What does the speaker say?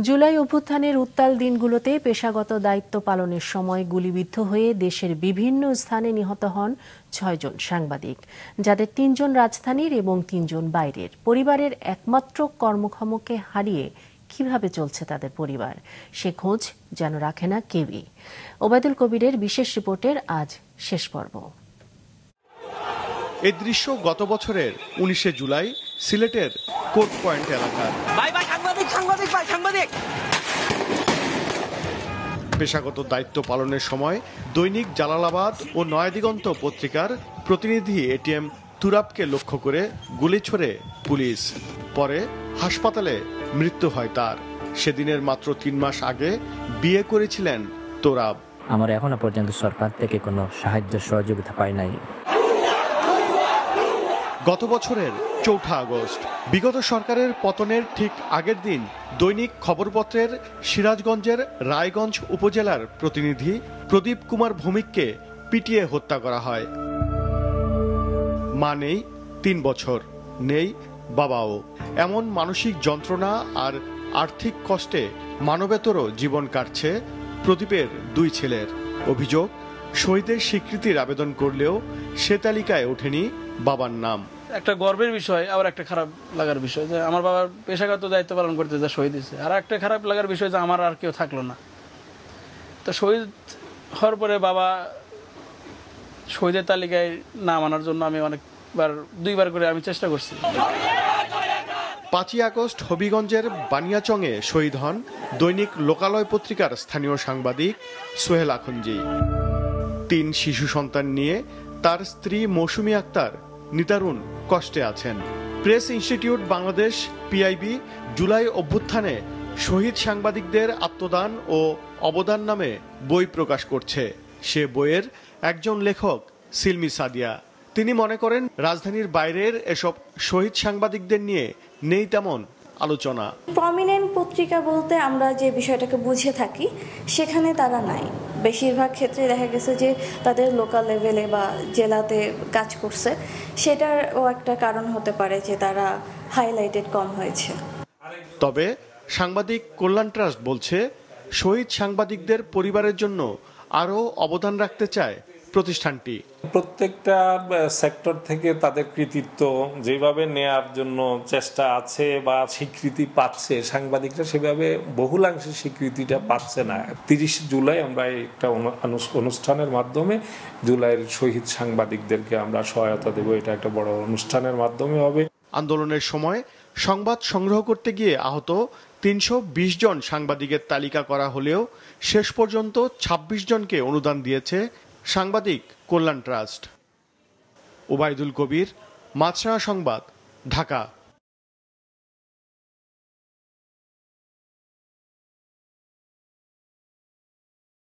জুলাই অভ্যুত্থানের উত্তাল দিনগুলোতে পেশাগত দায়িত্ব পালনের সময় গুলিবিদ্ধ হয়ে দেশের বিভিন্ন স্থানে নিহত হন ৬ জন সাংবাদিক, যাদের ৩ জন রাজধানীর এবং ৩ জন বাইরের। পরিবারের একমাত্র কর্মক্ষমকে হারিয়ে কিভাবে চলছে তাদের পরিবার, সে খোঁজ যেন রাখে না কেউই। ওবায়দুল কবিরের বিশেষ রিপোর্টের আজ শেষ পর্ব। এই দৃশ্য গত বছরের ১৯শে জুলাই সিলেটের কোর্ট পয়েন্ট এলাকার। পেশাগত দায়িত্ব পালনের সময় দৈনিক জালালাবাদ ও নয়াদিগন্ত পত্রিকার প্রতিনিধি এটিএম তুরাবকে লক্ষ্য করে গুলি ছোড়ে পুলিশ। পরে হাসপাতালে মৃত্যু হয় তার। সেদিনের মাত্র ৩ মাস আগে বিয়ে করেছিলেন তোরাব। আমার এখনো পর্যন্ত সরকার থেকে কোনো সাহায্য সহযোগিতা পাই নাই। গত বছরের ৪ আগস্ট বিগত সরকারের পতনের ঠিক আগের দিন দৈনিক খবরপত্রের সিরাজগঞ্জের রায়গঞ্জ উপজেলার প্রতিনিধি প্রদীপ কুমার ভৌমিককে পিটিয়ে হত্যা করা হয়। মা নেই ৩ বছর, নেই বাবাও। এমন মানসিক যন্ত্রণা আর আর্থিক কষ্টে মানবেতরও জীবন কাটছে প্রদীপের ২ ছেলের। অভিযোগ, শহীদের স্বীকৃতির আবেদন করলেও সে তালিকায় ওঠেনি বাবার নাম। একটা গর্বের বিষয়, আবার একটা খারাপ লাগার বিষয় যে আমার বাবার পেশাগত দায়িত্ব পালন করতে যা শহীদ হয়েছে, আর একটা খারাপ লাগার বিষয় যে আমার আর কেউ থাকলো না। তো শহীদ হওয়ার পরে বাবা শহীদের তালিকায় নাম আনার জন্য আমি অনেকবার ২বার করে আমি চেষ্টা করছি। ৫ই আগস্ট হবিগঞ্জের বানিয়াচংয়ে শহীদ হন দৈনিক লোকালয় পত্রিকার স্থানীয় সাংবাদিক সোহেল আখঞ্জি। ৩ শিশু সন্তান নিয়ে তার স্ত্রী মৌসুমী আক্তার নিদারুণ কষ্টে আছেন। Press institute Bangladesh PIB July অভ্যুত্থানে শহীদ সাংবাদিকদের আত্মদান ও অবদান নামে বই প্রকাশ করছে। সে বইয়ের একজন লেখক সিলমি সাদিয়া। তিনি মনে করেন রাজধানীর বাইরের এসব শহীদ সাংবাদিকদের নিয়ে নেই তেমন আলোচনা। প্রমিনেন্ট পত্রিকা বলতে আমরা যে বিষয়টাকে বুঝে থাকি সেখানে তারা নাই। বেশিরভাগ ক্ষেত্রে দেখা গেছে যে তাদের লোকাল লেভেলে বা জেলাতে কাজ করছে, সেটারও একটা কারণ হতে পারে যে তারা হাইলাইটেড কম হয়েছে। তবে সাংবাদিক কল্যাণ ট্রাস্ট বলছে শহীদ সাংবাদিকদের পরিবারের জন্য আরও অবদান রাখতে চায় প্রতিষ্ঠানটি। প্রত্যেকটা সেক্টর থেকে তাদের কৃতিত্ব যেভাবে নেয়ার জন্য চেষ্টা আছে বা স্বীকৃতি পাচ্ছে, সাংবাদিকরা সেভাবে বহুলাংশে স্বীকৃতিটা পাচ্ছে না। ৩০ জুলাই আমরা একটা অনুষ্ঠানের মাধ্যমে জুলাইয়ের শহীদ সাংবাদিকদেরকে আমরা সহায়তা দেব। এটা একটা বড় অনুষ্ঠানের মাধ্যমে হবে। আন্দোলনের সময় সংবাদ সংগ্রহ করতে গিয়ে আহত ৩২০ জন সাংবাদিকের তালিকা করা হলেও শেষ পর্যন্ত ২৬ জনকে অনুদান দিয়েছে সাংবাদিক কল্যাণ ট্রাস্ট। ওবায়দুল কবির, মাছরাঙা সংবাদ, ঢাকা।